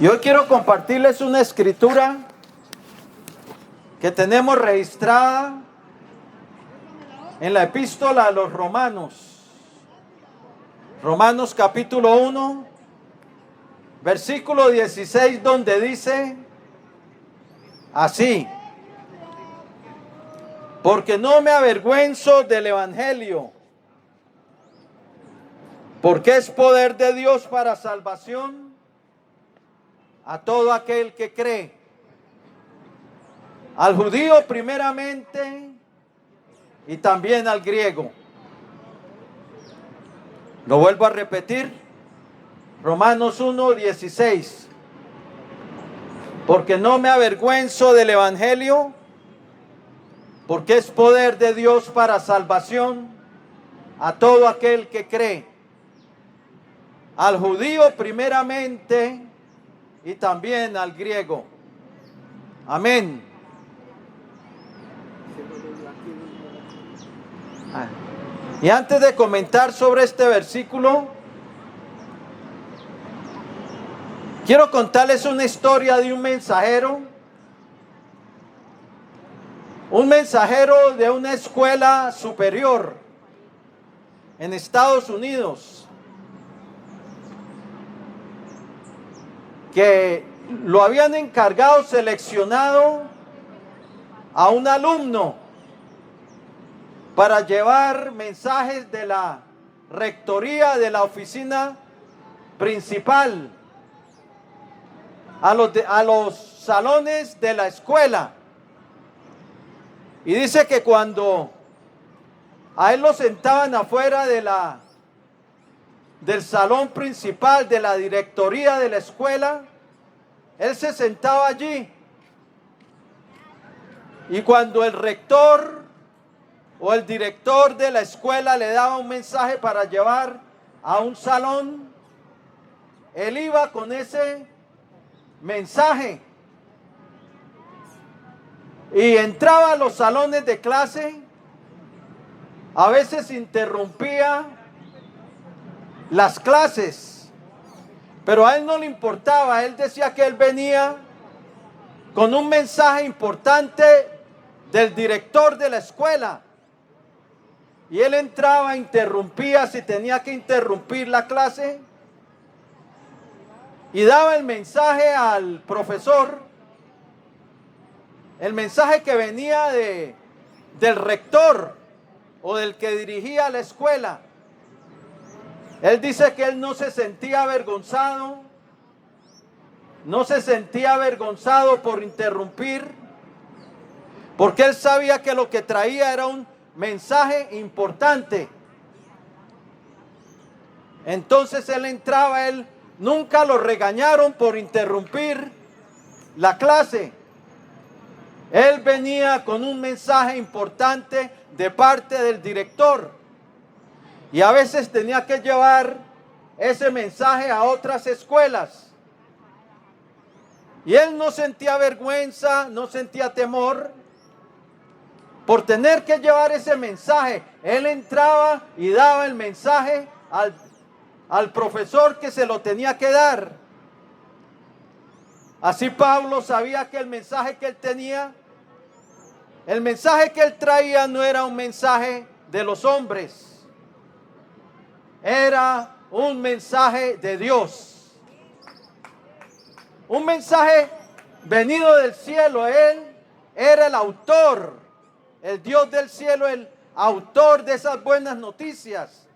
Y hoy quiero compartirles una escritura que tenemos registrada en la epístola a los Romanos. Romanos capítulo 1, versículo 16, donde dice así: porque no me avergüenzo del evangelio, porque es poder de Dios para salvación a todo aquel que cree, al judío primeramente y también al griego. Lo vuelvo a repetir, Romanos 1:16. Porque no me avergüenzo del evangelio, porque es poder de Dios para salvación a todo aquel que cree, al judío primeramente y también al griego. Amén. Y antes de comentar sobre este versículo, quiero contarles una historia de un mensajero de una escuela superior en Estados Unidos, que lo habían encargado, seleccionado a un alumno para llevar mensajes de la rectoría, de la oficina principal, a los salones de la escuela. Y dice que cuando a él lo sentaban afuera del salón principal, de la directoría de la escuela, él se sentaba allí. Y cuando el rector o el director de la escuela le daba un mensaje para llevar a un salón, él iba con ese mensaje y entraba a los salones de clase. A veces interrumpía las clases, pero a él no le importaba. Él decía que él venía con un mensaje importante del director de la escuela, y él entraba, interrumpía si tenía que interrumpir la clase y daba el mensaje al profesor, el mensaje que venía del rector o del que dirigía la escuela. Él dice que él no se sentía avergonzado, por interrumpir, porque él sabía que lo que traía era un mensaje importante. Entonces él entraba, él nunca lo regañaron por interrumpir la clase. Él venía con un mensaje importante de parte del director, y a veces tenía que llevar ese mensaje a otras escuelas. Y él no sentía vergüenza, no sentía temor por tener que llevar ese mensaje. Él entraba y daba el mensaje al profesor que se lo tenía que dar. Así Pablo sabía que el mensaje que él tenía, el mensaje que él traía, no era un mensaje de los hombres, era un mensaje de Dios, un mensaje venido del cielo. Él era el autor, el Dios del cielo, el autor de esas buenas noticias.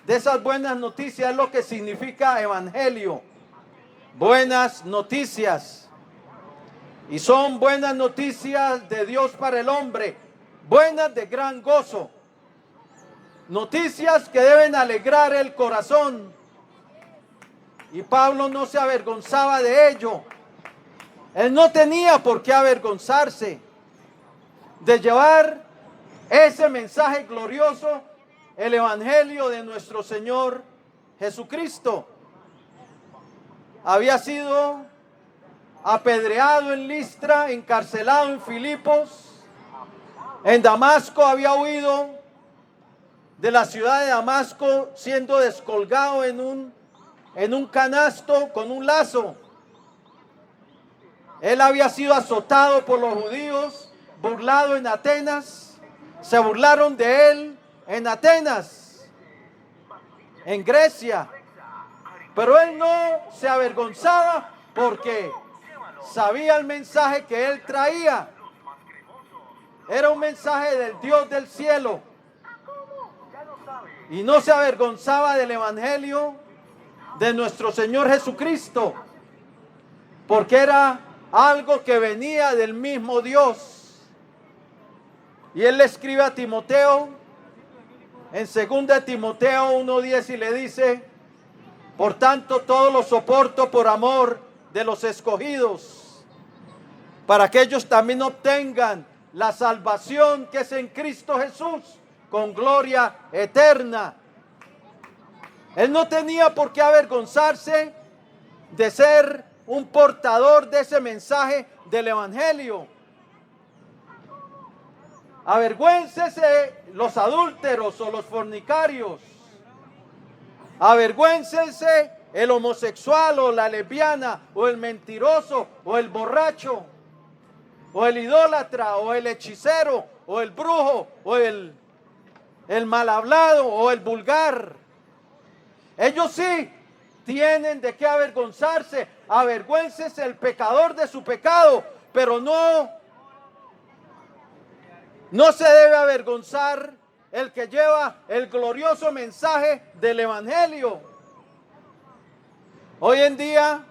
De esas buenas noticias es lo que significa evangelio, buenas noticias. Y son buenas noticias de Dios para el hombre, buenas de gran gozo, noticias que deben alegrar el corazón. Y Pablo no se avergonzaba de ello. Él no tenía por qué avergonzarse de llevar ese mensaje glorioso, el evangelio de nuestro Señor Jesucristo. Había sido apedreado en Listra, encarcelado en Filipos, en Damasco había huido de la ciudad de Damasco, siendo descolgado en un en un canasto con un lazo. Él había sido azotado por los judíos, burlado en Atenas. Se burlaron de él en Atenas, en Grecia. Pero él no se avergonzaba porque sabía el mensaje que él traía. Era un mensaje del Dios del cielo. Y no se avergonzaba del evangelio de nuestro Señor Jesucristo, porque era algo que venía del mismo Dios. Y él le escribe a Timoteo en 2 Timoteo 1:10 y le dice: por tanto, todo lo soporto por amor de los escogidos, para que ellos también obtengan la salvación que es en Cristo Jesús, con gloria eterna. Él no tenía por qué avergonzarse de ser un portador de ese mensaje del evangelio. Avergüéncese los adúlteros o los fornicarios. Avergüéncense el homosexual o la lesbiana o el mentiroso o el borracho o el idólatra o el hechicero o el brujo o el mal hablado o el vulgar. Ellos sí tienen de qué avergonzarse. Avergüéncese el pecador de su pecado, pero no se debe avergonzar el que lleva el glorioso mensaje del evangelio. Hoy en día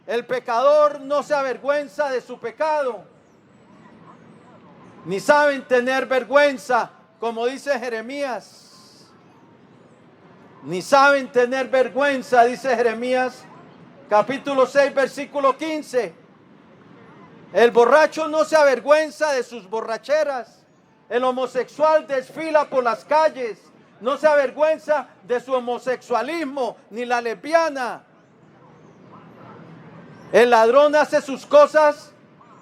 el pecador no se avergüenza de su pecado, ni saben tener vergüenza, como dice Jeremías. Ni saben tener vergüenza, dice Jeremías, capítulo 6, versículo 15. El borracho no se avergüenza de sus borracheras. El homosexual desfila por las calles, no se avergüenza de su homosexualismo, ni la lesbiana. El ladrón hace sus cosas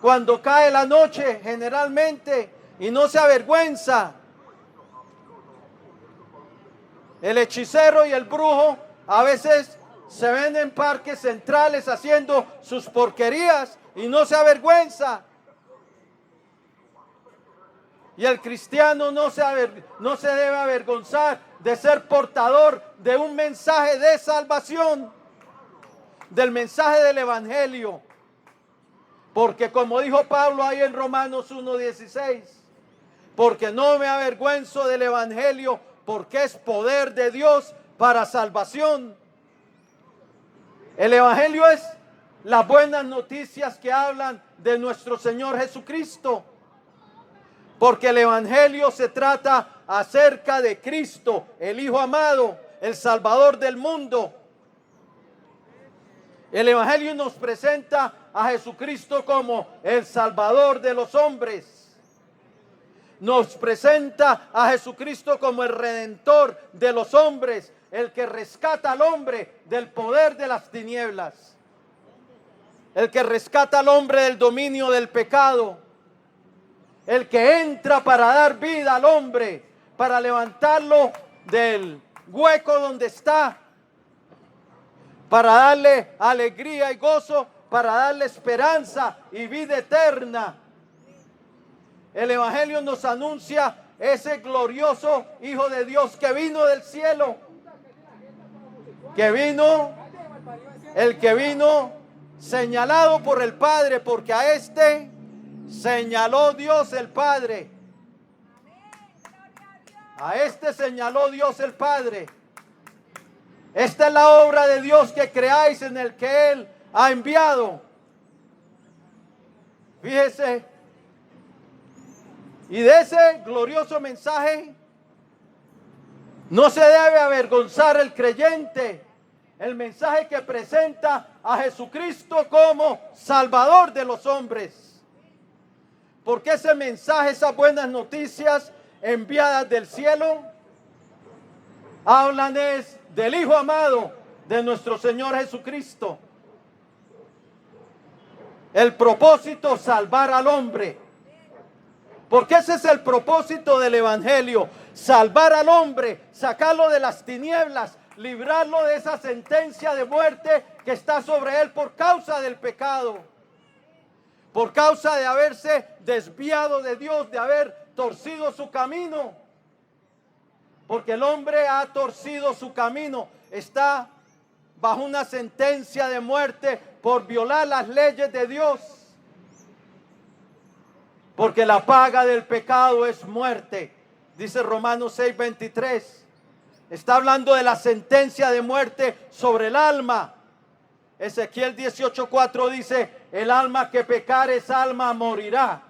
cuando cae la noche, generalmente, y no se avergüenza. El hechicero y el brujo a veces se ven en parques centrales haciendo sus porquerías y no se avergüenza. Y el cristiano no se debe avergonzar de ser portador de un mensaje de salvación, del mensaje del evangelio. Porque como dijo Pablo ahí en Romanos 1:16, porque no me avergüenzo del evangelio, porque es poder de Dios para salvación. El evangelio es las buenas noticias que hablan de nuestro Señor Jesucristo. Porque el evangelio se trata acerca de Cristo, el Hijo amado, el Salvador del mundo. El evangelio nos presenta a Jesucristo como el Salvador de los hombres. Nos presenta a Jesucristo como el Redentor de los hombres, el que rescata al hombre del poder de las tinieblas, el que rescata al hombre del dominio del pecado, el que entra para dar vida al hombre, para levantarlo del hueco donde está, para darle alegría y gozo, para darle esperanza y vida eterna. El evangelio nos anuncia ese glorioso Hijo de Dios que vino del cielo, el que vino señalado por el Padre, porque a este señaló Dios el Padre. A este señaló Dios el Padre. Esta es la obra de Dios que creáis, en el que Él ha enviado. Fíjese. Y de ese glorioso mensaje no se debe avergonzar el creyente. El mensaje que presenta a Jesucristo como Salvador de los hombres. Porque ese mensaje, esas buenas noticias enviadas del cielo, hablan del Hijo amado de nuestro Señor Jesucristo. El propósito, salvar al hombre. Porque ese es el propósito del evangelio, salvar al hombre, sacarlo de las tinieblas librarlo de esa sentencia de muerte que está sobre él por causa del pecado, por causa de haberse desviado de Dios, de haber torcido su camino. Porque el hombre ha torcido su camino, está bajo una sentencia de muerte por violar las leyes de Dios. Porque la paga del pecado es muerte, dice Romanos 6:23. Está hablando de la sentencia de muerte sobre el alma. Ezequiel 18:4 dice: el alma que pecare, esa alma morirá.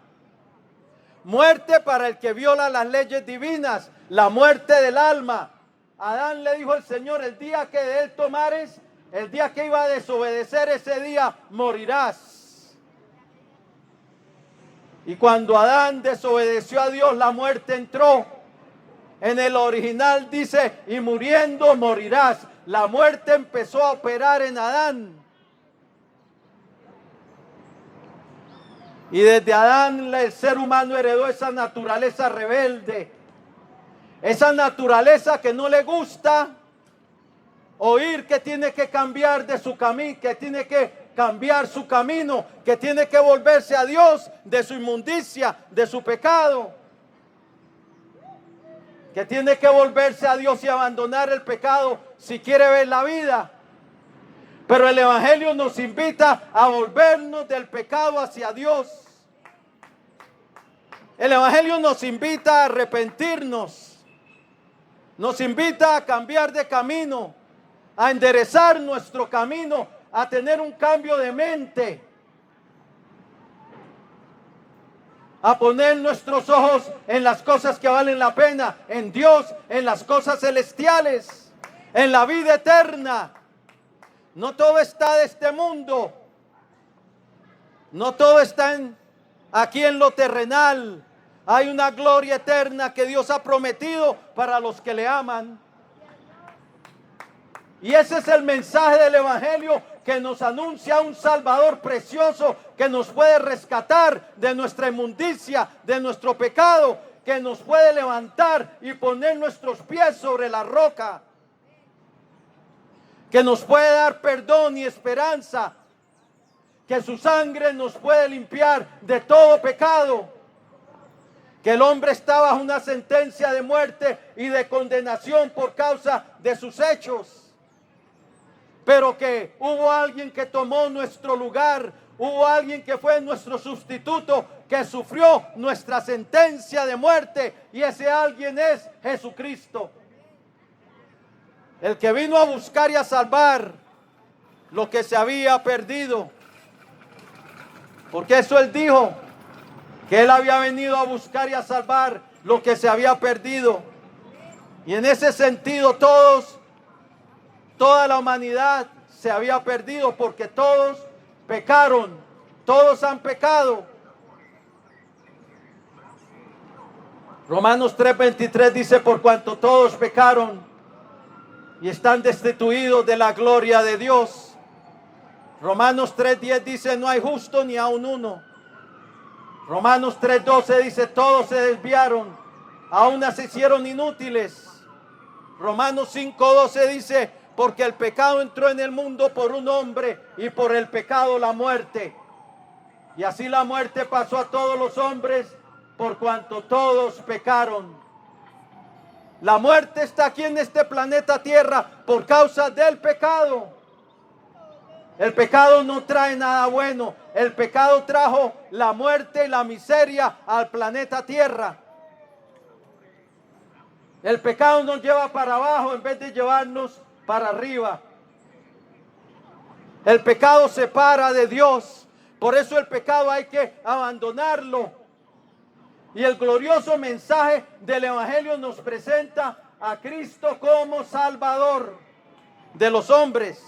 Muerte para el que viola las leyes divinas, la muerte del alma. Adán le dijo al Señor: el día que de él tomares, el día que iba a desobedecer, ese día morirás. Y cuando Adán desobedeció a Dios, la muerte entró. En el original dice: y muriendo morirás. La muerte empezó a operar en Adán. Y desde Adán el ser humano heredó esa naturaleza rebelde. Esa naturaleza que no le gusta oír que tiene que cambiar de su camino, que tiene que cambiar su camino, que tiene que volverse a Dios de su inmundicia, de su pecado, que tiene que volverse a Dios y abandonar el pecado si quiere ver la vida. Pero el Evangelio nos invita a volvernos del pecado hacia Dios. El Evangelio nos invita a arrepentirnos, nos invita a cambiar de camino, a enderezar nuestro camino, a tener un cambio de mente, a poner nuestros ojos en las cosas que valen la pena, en Dios, en las cosas celestiales, en la vida eterna. No todo está de este mundo, no todo está aquí en lo terrenal. Hay una gloria eterna que Dios ha prometido para los que le aman. Y ese es el mensaje del Evangelio, que nos anuncia un Salvador precioso que nos puede rescatar de nuestra inmundicia, de nuestro pecado, que nos puede levantar y poner nuestros pies sobre la roca, que nos puede dar perdón y esperanza, que su sangre nos puede limpiar de todo pecado, que el hombre está bajo una sentencia de muerte y de condenación por causa de sus hechos, pero que hubo alguien que tomó nuestro lugar, hubo alguien que fue nuestro sustituto, que sufrió nuestra sentencia de muerte, y ese alguien es Jesucristo, el que vino a buscar y a salvar lo que se había perdido. Porque eso él dijo, que él había venido a buscar y a salvar lo que se había perdido. Y en ese sentido toda la humanidad se había perdido, porque todos pecaron, todos han pecado. Romanos 3:23 dice: por cuanto todos pecaron y están destituidos de la gloria de Dios. Romanos 3:10 dice: no hay justo ni aun uno. Romanos 3:12 dice: todos se desviaron, a una se hicieron inútiles. Romanos 5:12 dice: porque el pecado entró en el mundo por un hombre, y por el pecado la muerte. Y así la muerte pasó a todos los hombres, por cuanto todos pecaron. La muerte está aquí en este planeta Tierra por causa del pecado. El pecado no trae nada bueno. El pecado trajo la muerte y la miseria al planeta Tierra. El pecado nos lleva para abajo en vez de llevarnos para arriba. El pecado separa de Dios. Por eso el pecado hay que abandonarlo. Y el glorioso mensaje del Evangelio nos presenta a Cristo como Salvador de los hombres.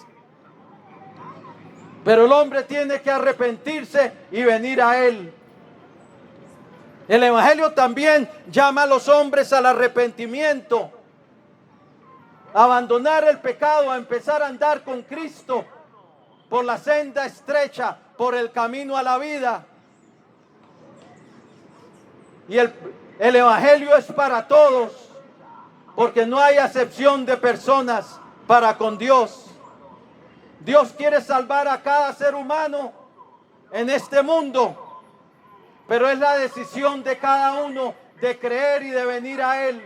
Pero el hombre tiene que arrepentirse y venir a Él. El Evangelio también llama a los hombres al arrepentimiento, a abandonar el pecado, a empezar a andar con Cristo por la senda estrecha, por el camino a la vida. Y el Evangelio es para todos, porque no hay acepción de personas. para con Dios. Dios quiere salvar a cada ser humano en este mundo, pero es la decisión de cada uno de creer y de venir a Él.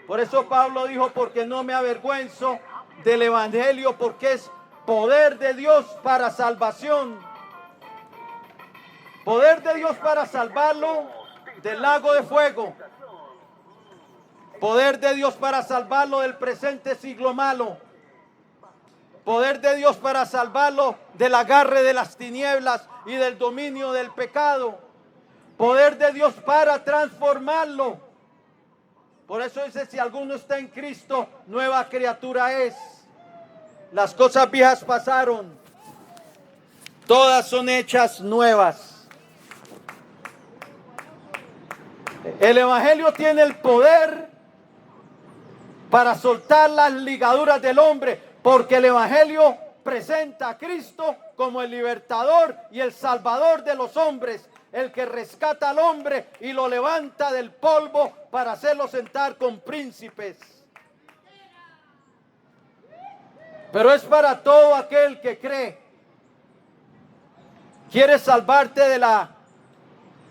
Por eso Pablo dijo, porque no me avergüenzo del evangelio, porque es poder de Dios para salvación. Poder de Dios para salvarlo del lago de fuego. Poder de Dios para salvarlo del presente siglo malo. Poder de Dios para salvarlo del agarre de las tinieblas y del dominio del pecado. Poder de Dios para transformarlo. Por eso dice, si alguno está en Cristo, nueva criatura es. Las cosas viejas pasaron, todas son hechas nuevas. El evangelio tiene el poder para soltar las ligaduras del hombre, porque el evangelio presenta a Cristo como el libertador y el salvador de los hombres, el que rescata al hombre y lo levanta del polvo para hacerlo sentar con príncipes. Pero es para todo aquel que cree. ¿Quieres salvarte de la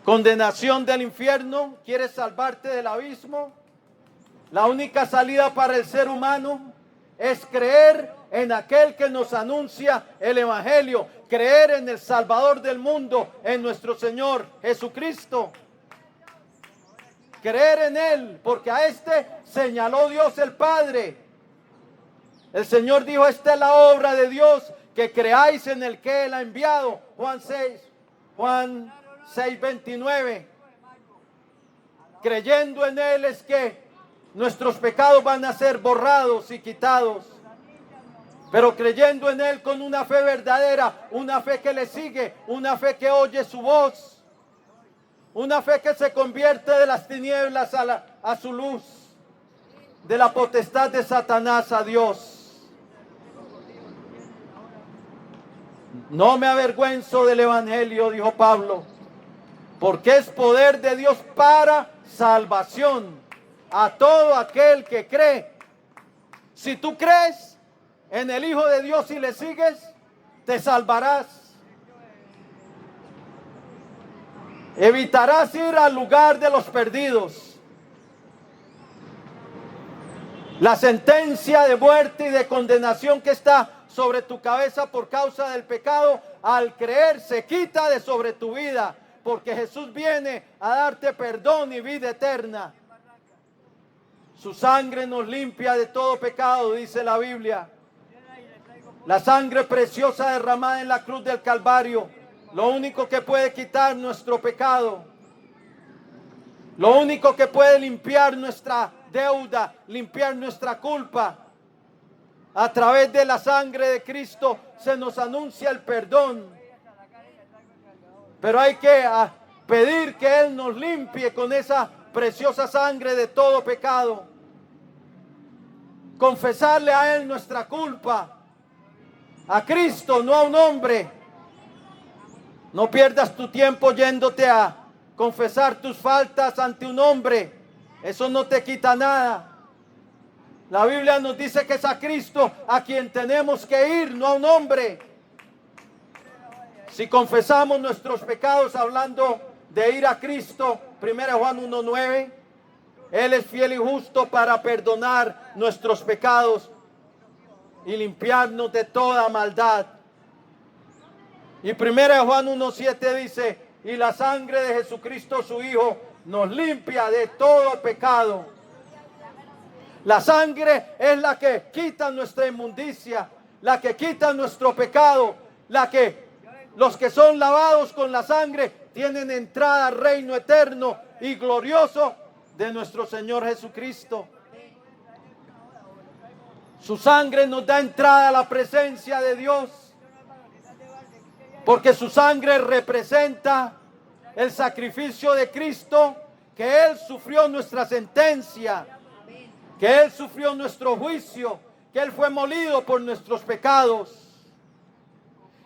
condenación del infierno? ¿Quieres salvarte del abismo? La única salida para el ser humano es creer en aquel que nos anuncia el evangelio, creer en el Salvador del mundo, en nuestro Señor Jesucristo. Creer en Él, porque a este señaló Dios el Padre. El Señor dijo, esta es la obra de Dios, que creáis en el que Él ha enviado. Juan 6:29. Creyendo en Él es que nuestros pecados van a ser borrados y quitados. Pero creyendo en Él con una fe verdadera, una fe que le sigue, una fe que oye su voz, una fe que se convierte de las tinieblas a su luz, de la potestad de Satanás a Dios. No me avergüenzo del evangelio, dijo Pablo, porque es poder de Dios para salvación a todo aquel que cree. Si tú crees en el Hijo de Dios y le sigues, te salvarás. Evitarás ir al lugar de los perdidos. La sentencia de muerte y de condenación que está sobre tu cabeza por causa del pecado, al creer se quita de sobre tu vida, porque Jesús viene a darte perdón y vida eterna. Su sangre nos limpia de todo pecado, dice la Biblia. La sangre preciosa derramada en la cruz del Calvario, lo único que puede quitar nuestro pecado, lo único que puede limpiar nuestra deuda, limpiar nuestra culpa. A través de la sangre de Cristo se nos anuncia el perdón. Pero hay que pedir que Él nos limpie con esa preciosa sangre de todo pecado. Confesarle a Él nuestra culpa. A Cristo, no a un hombre. No pierdas tu tiempo yéndote a confesar tus faltas ante un hombre. Eso no te quita nada. La Biblia nos dice que es a Cristo a quien tenemos que ir, no a un hombre. Si confesamos nuestros pecados hablando de ir a Cristo, 1 Juan 1:9, Él es fiel y justo para perdonar nuestros pecados y limpiarnos de toda maldad. Y 1 Juan 1:7 dice, y la sangre de Jesucristo su Hijo nos limpia de todo pecado. La sangre es la que quita nuestra inmundicia, la que quita nuestro pecado, los que son lavados con la sangre tienen entrada al reino eterno y glorioso de nuestro Señor Jesucristo. Su sangre nos da entrada a la presencia de Dios, porque su sangre representa el sacrificio de Cristo, que Él sufrió nuestra sentencia, que Él sufrió nuestro juicio, que Él fue molido por nuestros pecados,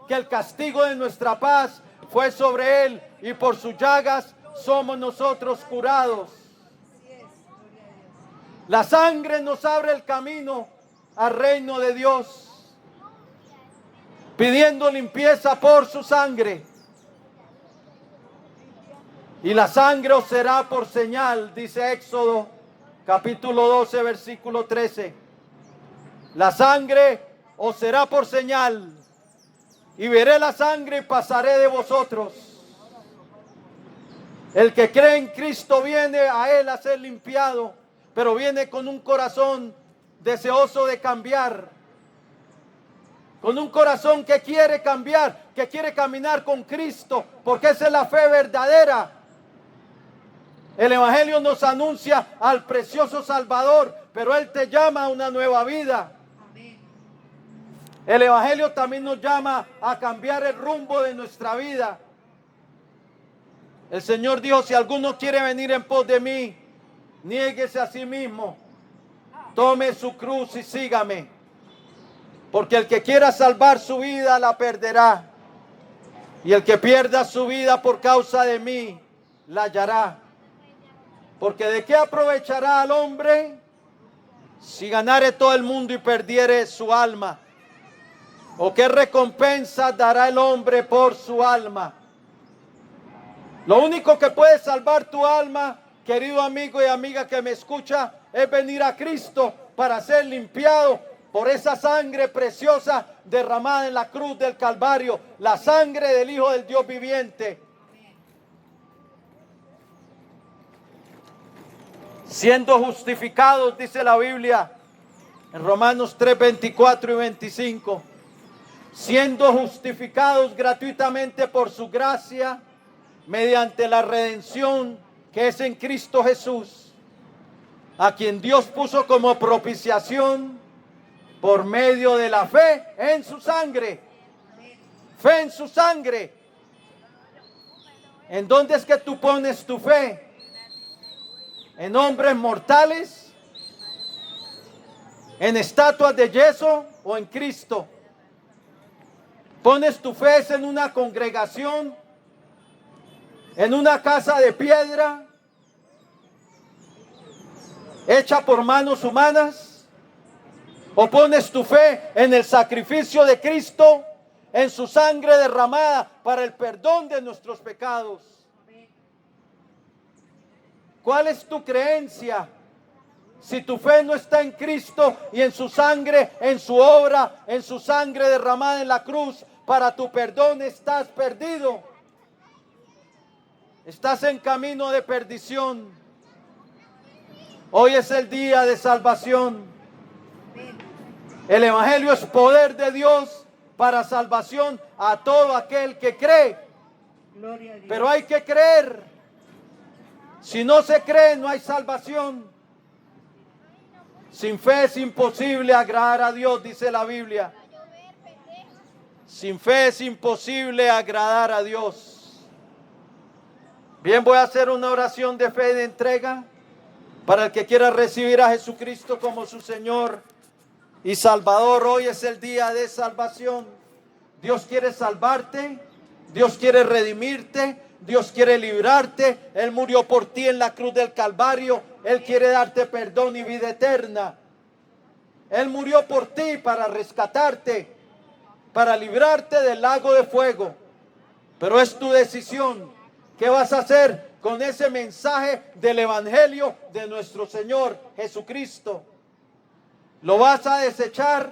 que el castigo de nuestra paz fue sobre Él y por sus llagas somos nosotros curados. La sangre nos abre el camino al reino de Dios, pidiendo limpieza por su sangre. Y la sangre os será por señal, dice Éxodo capítulo 12, versículo 13. La sangre os será por señal, y veré la sangre y pasaré de vosotros. El que cree en Cristo viene a Él a ser limpiado, pero viene con un corazón deseoso de cambiar, con un corazón que quiere cambiar, que quiere caminar con Cristo, porque esa es la fe verdadera. El Evangelio nos anuncia al precioso Salvador, pero Él te llama a una nueva vida. El Evangelio también nos llama a cambiar el rumbo de nuestra vida. El Señor dijo, si alguno quiere venir en pos de mí, niéguese a sí mismo, tome su cruz y sígame. Porque el que quiera salvar su vida la perderá, y el que pierda su vida por causa de mí la hallará. Porque ¿de qué aprovechará al hombre si ganare todo el mundo y perdiere su alma? ¿O qué recompensa dará el hombre por su alma? Lo único que puede salvar tu alma, querido amigo y amiga que me escucha, es venir a Cristo para ser limpiado por esa sangre preciosa derramada en la cruz del Calvario, la sangre del Hijo del Dios viviente. Siendo justificados, dice la Biblia en Romanos 3, 24 y 25, siendo justificados gratuitamente por su gracia, mediante la redención que es en Cristo Jesús, a quien Dios puso como propiciación por medio de la fe en su sangre. Fe en su sangre. ¿En dónde es que tú pones tu fe? ¿En hombres mortales? ¿En estatuas de yeso o en Cristo? ¿Pones tu fe en una congregación? ¿En una casa de piedra hecha por manos humanas? ¿O pones tu fe en el sacrificio de Cristo, en su sangre derramada para el perdón de nuestros pecados? ¿Cuál es tu creencia? Si tu fe no está en Cristo y en su sangre, en su obra, en su sangre derramada en la cruz para tu perdón, estás perdido. Estás en camino de perdición. Hoy es el día de salvación. El Evangelio es poder de Dios para salvación a todo aquel que cree. Pero hay que creer. Si no se cree, no hay salvación. Sin fe es imposible agradar a Dios, dice la Biblia. Sin fe es imposible agradar a Dios. Bien, voy a hacer una oración de fe y de entrega para el que quiera recibir a Jesucristo como su Señor y Salvador. Hoy es el día de salvación. Dios quiere salvarte, Dios quiere redimirte, Dios quiere librarte. Él murió por ti en la cruz del Calvario. Él quiere darte perdón y vida eterna. Él murió por ti para rescatarte, para librarte del lago de fuego. Pero es tu decisión. ¿Qué vas a hacer con ese mensaje del Evangelio de nuestro Señor Jesucristo? ¿Lo vas a desechar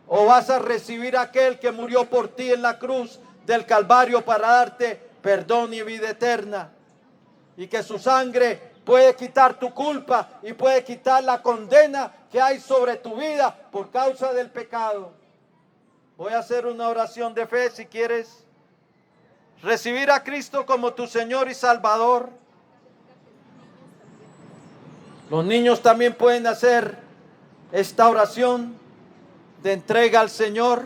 o vas a recibir a aquel que murió por ti en la cruz del Calvario para darte perdón y vida eterna? Y que su sangre puede quitar tu culpa y puede quitar la condena que hay sobre tu vida por causa del pecado. Voy a hacer una oración de fe. Si quieres recibir a Cristo como tu Señor y Salvador, los niños también pueden hacer esta oración de entrega al Señor.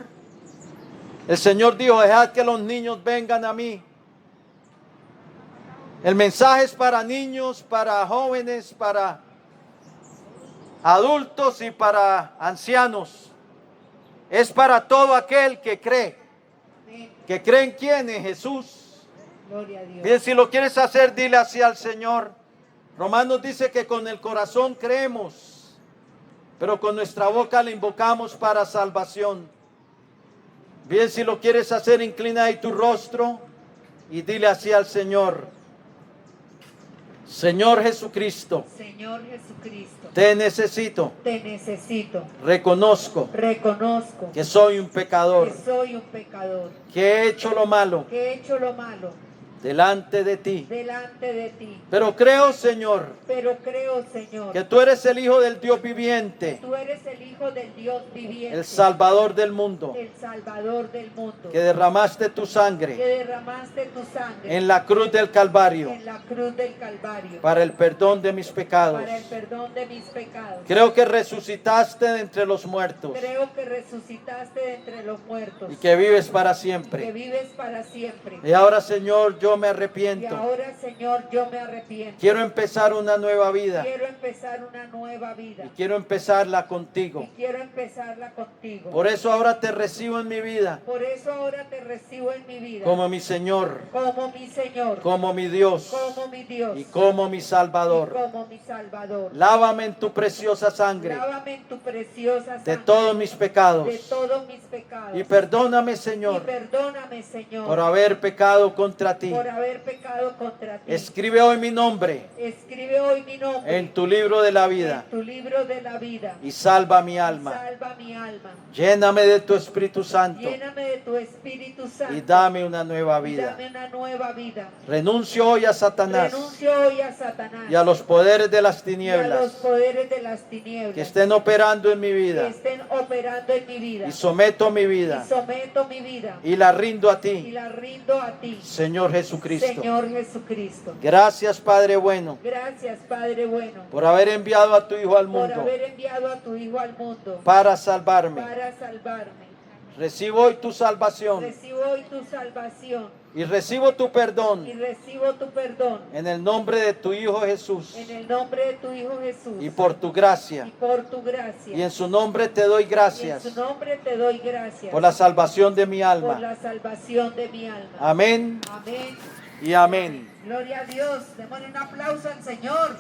El Señor dijo: dejad que los niños vengan a mí. El mensaje es para niños, para jóvenes, para adultos y para ancianos. Es para todo aquel que cree. ¿Que cree en quién? En Jesús. Gloria a Dios. Bien, si lo quieres hacer, dile así al Señor: Romanos dice que con el corazón creemos, pero con nuestra boca le invocamos para salvación. Bien, si lo quieres hacer, inclina ahí tu rostro y dile así al Señor: Señor Jesucristo, Señor Jesucristo, te necesito. te necesito. Reconozco Reconozco que soy un pecador, que soy un pecador, que he hecho lo malo que he hecho lo malo delante de ti. delante de ti. Pero creo, Señor, Pero creo, Señor, que tú eres el Hijo del Dios viviente, tú eres el Hijo del Dios viviente, el Salvador del mundo, el Salvador del mundo, que derramaste tu que sangre derramaste tu sangre en la cruz del Calvario en la cruz del Calvario para el perdón de mis pecados. para el perdón de mis pecados. Creo que resucitaste de entre los muertos Creo que resucitaste de entre los muertos y que vives para que siempre. vives para siempre. Y ahora, Señor, yo me Y arrepiento. ahora, Señor, yo me arrepiento. Quiero empezar una nueva vida Quiero empezar una nueva vida. y quiero empezarla Y contigo. quiero empezarla contigo. Por eso ahora te recibo en mi vida Por eso ahora te recibo en mi vida como mi Señor, como mi Señor, como mi Dios como mi Dios y como mi y Salvador. como mi Salvador. Lávame en tu preciosa sangre Lávame en tu preciosa de sangre todos mis pecados de todos mis pecados. y perdóname, Y Señor, perdóname, Señor, por haber pecado contra ti. por haber pecado contra ti. Escribe hoy mi nombre Escribe hoy mi nombre en tu libro de la vida en tu libro de la vida. y salva mi Y alma. salva mi alma. Lléname de tu Espíritu Santo Lléname de tu Espíritu Santo. y dame una nueva Y vida. dame una nueva vida. Renuncio hoy a Satanás Renuncio hoy a Satanás y a los poderes de las y a los tinieblas poderes de las tinieblas que estén operando en mi que vida, estén operando en mi vida. y someto mi Y vida someto mi vida y la rindo a y ti, la rindo a ti, Señor Jesucristo. Señor Jesucristo. Gracias, Padre bueno, Gracias, Padre bueno, por haber enviado a tu Hijo al por mundo haber enviado a tu Hijo al mundo para salvarme. para salvarme. Recibo hoy tu salvación Recibo hoy tu salvación y recibo tu y perdón recibo tu perdón en el nombre de tu Hijo Jesús en el nombre de tu Hijo Jesús y por tu gracia. y por tu gracia. Y en su nombre te doy Y en gracias su nombre te doy gracias por la salvación de mi por alma. la salvación de mi alma. Amén Amén. y amén. Gloria a Dios. Démosle un aplauso al Señor.